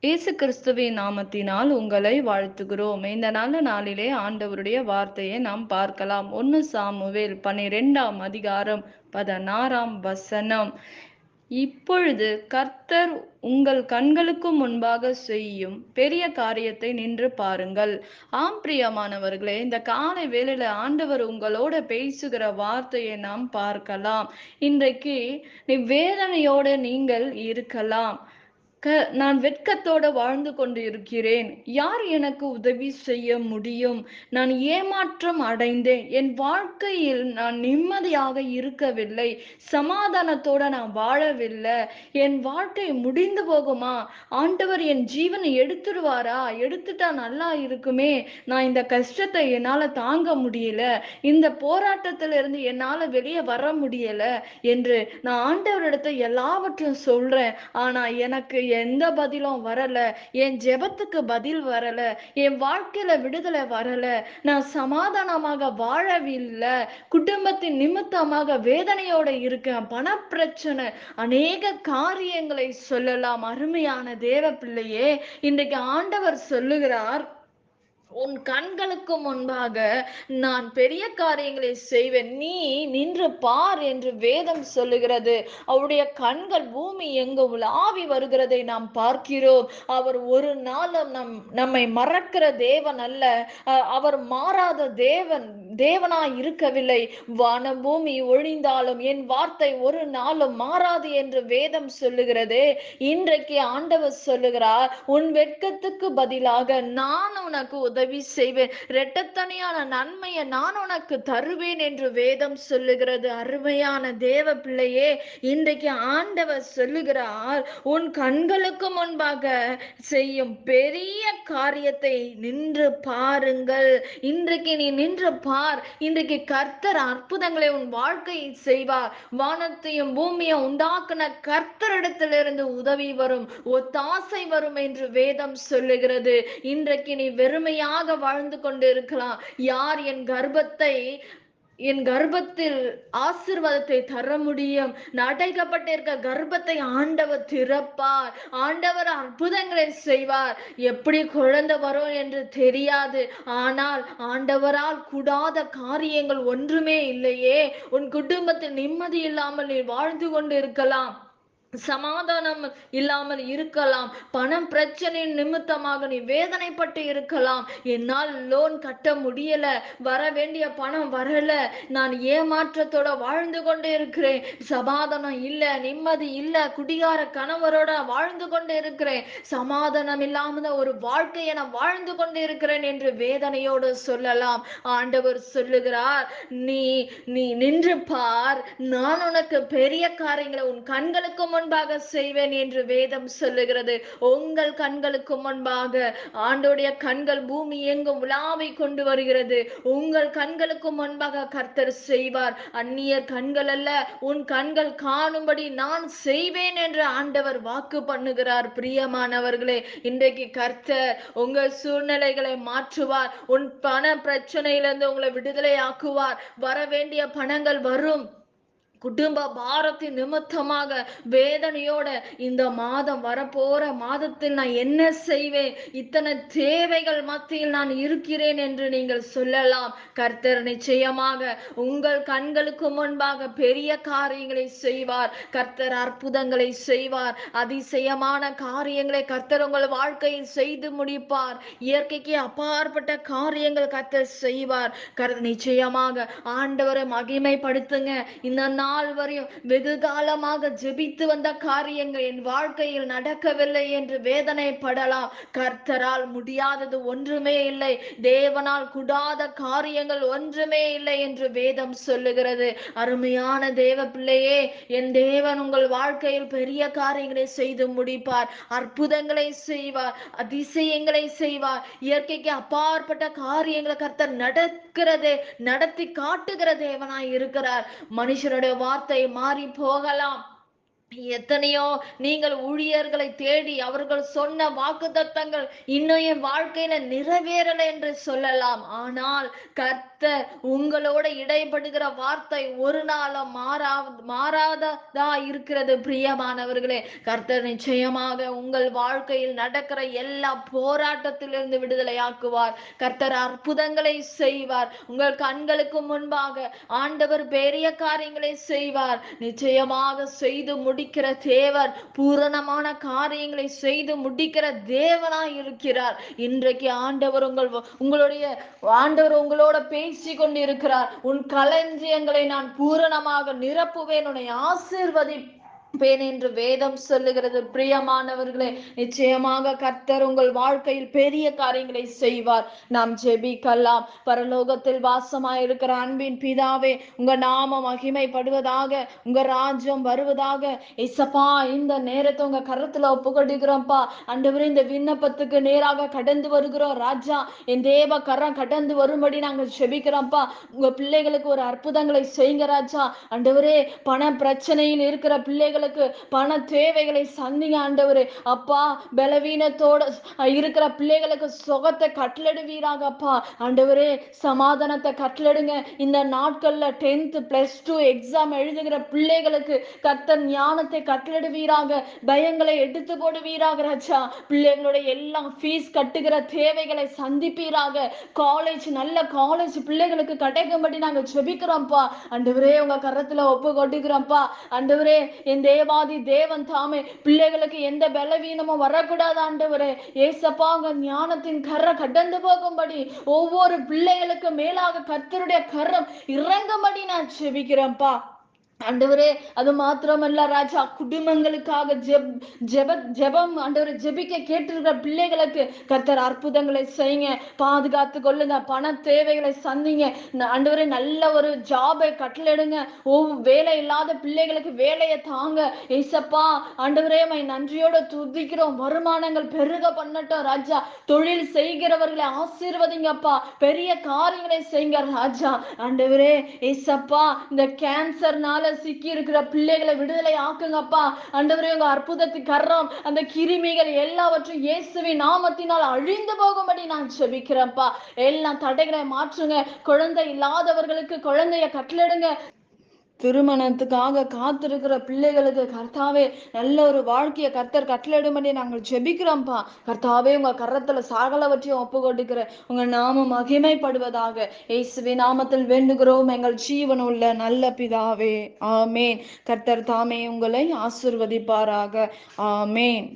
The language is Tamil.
இயேசு கிறிஸ்துவின் நாமத்தினால் உங்களை வாழ்த்துகிறோம். இந்த நல்ல நாளிலே ஆண்டவருடைய வார்த்தையை நாம் பார்க்கலாம். 1 சாமுவேல் 12ஆம் அதிகாரம் 16ஆம் வசனம். இப்பொழுது கர்த்தர் உங்கள் கண்களுக்கு முன்பாக செய்யும் பெரிய காரியத்தை நின்று பாருங்கள். ஆம் பிரியமானவர்களே, இந்த காலை வேளையில ஆண்டவர் உங்களோட பேசுகிற வார்த்தையை நாம் பார்க்கலாம். இன்றைக்கு வேதனையோட நீங்கள் இருக்கலாம். நான் வெட்கத்தோட வாழ்ந்து கொண்டு இருக்கிறேன். யார் எனக்கு உதவி செய்ய முடியும்? நான் ஏமாற்றம் அடைந்தேன். என் வாழ்க்கையில் நான் நிம்மதியாக இருக்கவில்லை. சமாதானத்தோட நான் வாழவில்லை. என் வாழ்க்கை முடிந்து போகுமா? ஆண்டவர் என் ஜீவனை எடுத்துடுவாரா? எடுத்துட்டா நல்லா இருக்குமே. நான் இந்த கஷ்டத்தை என்னால தாங்க முடியல. இந்த போராட்டத்திலிருந்து என்னால வெளியே வர முடியல என்று நான் ஆண்டவரிடத்தை எல்லாவற்றையும் சொல்றேன். ஆனா எனக்கு எந்த பதிலும் வரல. என் ஜெபத்துக்கு பதில் வரல. என் வாழ்க்கையில விடுதலை வரல. நான் சமாதானமாக வாழவில்லை. குடும்பத்தின் நிமித்தமாக வேதனையோட இருக்கேன். பணப்பிரச்சனை, அநேக காரியங்களை சொல்லலாம். அருமையான தேவ பிள்ளையே, இன்றைக்கு ஆண்டவர் சொல்லுகிறார், உன் கண்களுக்கு முன்பாக நான் பெரிய காரியங்களை செய்வேன், நீ நின்று பார் என்று வேதம் சொல்லுகிறது. அவருடைய கண்கள் பூமி எங்கு உலாவி வருகிறதை நாம் பார்க்கிறோம். அவர் ஒரு நாளும் நம்மை மறக்கிற தேவன் அல்ல. அவர் மாறாத தேவனாய் இருக்கவில்லை. வானம் பூமி ஒழிந்தாலும் என் வார்த்தை ஒரு நாளும் மாறாது என்று வேதம் சொல்லுகிறது. இன்றைக்கு ஆண்டவர் சொல்லுகிறார், உன் வெட்கத்துக்கு பதிலாக நான் உனக்கு உதவி செய்வேன். இரட்டத்தனையான நன்மையை நான் உனக்கு தருவேன் என்று வேதம் சொல்லுகிறது. அருமையான தேவ பிள்ளையே, இன்றைக்கு ஆண்டவர் சொல்லுகிறார், உன் கண்களுக்கு முன்பாக செய்யும் பெரிய காரியத்தை நின்று பாருங்கள். இன்றைக்கு நீ நின்று பார். இன்றைக்கு கர்த்தர் அற்புதங்களை உன் வாழ்க்கையில் செய்வார். வானத்தையும் பூமியும் உண்டாக்குன கர்த்தரிடத்திலிருந்து உதவி வரும், ஒத்தாசை வரும் என்று வேதம் சொல்லுகிறது. இன்றைக்கு நீ வெறுமையாக வாழ்ந்து கொண்டு இருக்கலாம். யார் என் கர்ப்பத்தில் ஆசீர்வாதத்தை தர முடியும்? அடைக்கப்பட்டிருக்க கர்ப்பத்தை ஆண்டவர் திறப்பார். ஆண்டவர் அற்புதங்களை செய்வார். எப்படி குழந்தை வரும் என்று தெரியாது. ஆனால் ஆண்டவரால் கூடாத காரியங்கள் ஒன்றுமே இல்லையே. உன் குடும்பத்தில் நிம்மதி இல்லாமல் நீ வாழ்ந்து கொண்டு இருக்கலாம். சமாதானம் இல்லாமல் இருக்கலாம். பணம் பிரச்சனை நிமித்தமாக நீ வேதனைப்பட்டு இருக்கலாம். என்னால் லோன் கட்ட முடியல, வர வேண்டிய பணம் வரல, நான் ஏமாற்றத்தோட வாழ்ந்து கொண்டு இருக்கிறேன், சமாதானம் இல்ல, நிம்மதி இல்ல, குடிகார கணவரோட வாழ்ந்து கொண்டு இருக்கிறேன், சமாதானம் இல்லாம ஒரு வாழ்க்கையை நான் வாழ்ந்து கொண்டு இருக்கிறேன் என்று வேதனையோடு சொல்லலாம். ஆண்டவர் சொல்லுகிறார், நீ நீ நின்று பார், நான் உனக்கு பெரிய காரியங்களை உன் கண்களுக்கு முன்பாக செய்வேன் என்று வேதம் சொல்லுகிறது. உங்கள் கண்களுக்கு முன்பாக ஆண்டோடைய கண்கள் பூமி எங்கும் உலாவை கொண்டு வருகிறது. உங்கள் கண்களுக்கு முன்பாக கர்த்தர் செய்வார். அந்நிய கண்கள் அல்ல, உன் கண்கள் காணும்படி நான் செய்வேன் என்று ஆண்டவர் வாக்கு பண்ணுகிறார். பிரியமானவர்களே, இன்றைக்கு கர்த்தர் உங்கள் சூழ்நிலைகளை மாற்றுவார். உன் பண பிரச்சனையிலிருந்து உங்களை விடுதலை ஆக்குவார். வர வேண்டிய பணங்கள் வரும். குடும்ப பாரத்தின் நிமித்தமாக வேதனையோட இந்த மாதம் வரப்போற மாதத்தில் நான் என்ன செய்வேன், இத்தனை தேவைகள் மத்தியில் நான் இருக்கிறேன் என்று நீங்கள் சொல்லலாம். கர்த்தர் நிச்சயமாக உங்கள் கண்களுக்கு முன்பாக பெரிய காரியங்களை செய்வார். கர்த்தர் அற்புதங்களை செய்வார். அதிசயமான காரியங்களை கர்த்தர் உங்கள் வாழ்க்கையில் செய்து முடிப்பார். இயற்கைக்கு அப்பாற்பட்ட காரியங்கள் கர்த்தர் செய்வார். நிச்சயமாக ஆண்டவரை மகிமைப்படுத்துங்க. இந்த நாள் வரையும் வெகு காலமாக ஜெபித்து வந்த காரியங்கள் என் வாழ்க்கையில் நடக்கவில்லை என்று வேதனைப்படலாம். கர்த்தரால் முடியாதது ஒன்றுமே இல்லை, தேவனால் கூடாத காரியங்கள் ஒன்றுமே இல்லை என்று வேதம் சொல்லுகிறது. அருமையான தேவ பிள்ளையே, என் தேவன் உங்கள் வாழ்க்கையில் பெரிய காரியங்களை செய்து முடிப்பார். அற்புதங்களை செய்வார், அதிசயங்களை செய்வார். இயற்கைக்கு அப்பாற்பட்ட காரியங்களை கர்த்தர் நடத்தி காட்டுகிற தேவனாய் இருக்கிறார். மனுஷருடைய வார்த்தை மாறி போகலாம். எத்தனையோ நீங்கள் ஊழியர்களை தேடி அவர்கள் சொன்ன வாக்குத்தத்தங்கள் இன்னும் என் வாழ்க்கையில நிறைவேறல என்று சொல்லலாம். ஆனால் கர்த்தர் கர்த்தர் உங்களோட இடைப்படுகிற வார்த்தை ஒரு நாளும் மாறாததா இருக்கிறது. பிரியமானவர்களே, கர்த்தர் நிச்சயமாக உங்கள் வாழ்க்கையில் நடக்கிற எல்லா போராட்டத்திலிருந்து விடுதலையாக்குவார். கர்த்தர் அற்புதங்களை செய்வார். உங்கள் கண்களுக்கு முன்பாக ஆண்டவர் பெரிய காரியங்களை செய்வார். நிச்சயமாக செய்து முடிக்கிற தேவர், பூரணமான காரியங்களை செய்து முடிக்கிற தேவனாய் இருக்கிறார். இன்றைக்கு ஆண்டவர் உங்களோட பேசி கொண்டிருக்கிறார். உன் களஞ்சியங்களை நான் பூரணமாக நிரப்புவேன், உன்னை ஆசீர்வதிப்பேன் என்று வேதம் சொல்லுகிறது. பிரியமானவர்களே, நிச்சயமாக கர்த்தர் உங்கள் வாழ்க்கையில் பெரிய காரியங்களை செய்வார். நாம் ஜெபிக்கலாம். பரலோகத்தில் வாசமாயிருக்கிற அன்பின் பிதாவே, உங்க நாம மகிமைப்படுவதாக, உங்க ராஜ்யம் வருவதாக. இசப்பா, இந்த நேரத்தை உங்க கரத்துல ஒப்புக்கொடுக்கிறோம்ப்பா. ஆண்டவரே, இந்த விண்ணப்பத்துக்கு நேராக கடந்து வருகிறோம் ராஜா. என் தேவ கரம் கடந்து வரும்படி நாங்கள் ஜெபிக்கிறோம்ப்பா. உங்க பிள்ளைகளுக்கு ஒரு அற்புதங்களை செய்யுங்க ராஜா. ஆண்டவரே, பண பிரச்சனையில் இருக்கிற பிள்ளைகளுக்கு பண தேவைகளை சந்திங்க ஆண்டவரே. அப்பா, பலவீனத்தோட இருக்கிற பிள்ளைகளுக்கு சுகத்தை கட்டளிடுவீராக அப்பா. ஆண்டவரே, சமாதானத்தை கட்டளிடுங்க. இந்த நாட்கள்ல 10th +2 எக்ஸாம் எழுதுகிற பிள்ளைகளுக்கு கர்த்தர் ஞானத்தை கட்டளிடுவீராக. பயங்களை எடுத்து போடுவீராக ராஜா. பிள்ளைகளுடைய எல்லாம் ஃபீஸ் கட்டுகிற தேவைகளை சந்திப்பீராக. நல்ல காலேஜ் பிள்ளைகளுக்கு கிடைக்கும்படி நாங்கள் ஜெபிக்கிறோம்ப்பா. ஆண்டவரே, உங்க கரத்துல ஒப்பு கொட்டுகிறோம்ப்பா. ஆண்டவரே, என் தேவாதி தேவன் தாமே பிள்ளைகளுக்கு எந்த பலவீனமும் வரக்கூடாது ஆண்டவரே. ஏசப்பா, உங்க ஞானத்தின் கரை கடந்து போகும்படி, ஒவ்வொரு பிள்ளைகளுக்கு மேலாக கர்த்தருடைய கரம் இறங்கும்படி நான் ஜெபிக்கிறேன்ப்பா. ஆண்டவரே, அது மாத்திரமல்ல ராஜா, குடும்பங்களுக்காக ஜெபம் ஆண்டவரை ஜெபிக்க கேட்டிருக்கிற பிள்ளைகளுக்கு கர்த்தர் அற்புதங்களை செய்யுங்க. பாதுகாத்து கொள்ளுங்க. பண தேவைகளை சந்திங்க ஆண்டவரே. நல்ல ஒரு ஜாபை கட்டளிடுங்க. வேலை இல்லாத பிள்ளைகளுக்கு வேலையை தாங்க ஏசப்பா. ஆண்டவரே, நன்றியோட துதிக்கிறோம். வருமானங்கள் பெருக பண்ணட்டும் ராஜா. தொழில் செய்கிறவர்களை ஆசீர்வதிங்கப்பா. பெரிய காரியங்களை செய்யுங்க ராஜா. ஆண்டவரே ஏசப்பா, இந்த கேன்சர்னால சிக்கி இருக்கிற பிள்ளைகளை விடுதலை ஆக்குங்கப்பா. ஆண்டவரே, உங்க அற்புதத்துக்கு கரம் அந்த கிருமிகள் எல்லாவற்றையும் இயேசுவின் நாமத்தினால் அழிந்து போகும்படி நான் ஜெபிக்கிறேன்ப்பா. எல்லாம் தடைகளை மாற்றுங்க. குழந்தை இல்லாதவர்களுக்கு குழந்தைய கட்டளிடுங்க. திருமணத்துக்காக காத்திருக்கிற பிள்ளைகளுக்கு கர்த்தாவே நல்ல ஒரு வாழ்க்கையை கர்த்தர் கட்டளிடும்படி நாங்கள் ஜெபிக்கிறோம்ப்பா. கர்த்தாவே, உங்க கரத்துல சகலவற்றையும் ஒப்பு கொடுக்கிற உங்க நாமம் மகிமைப்படுவதாக. இயேசுவின் நாமத்தில் வேண்டுகிறோம் எங்கள் ஜீவனுள்ள நல்ல பிதாவே, ஆமேன். கர்த்தர் தாமே உங்களை ஆசீர்வதிப்பாராக. ஆமேன்.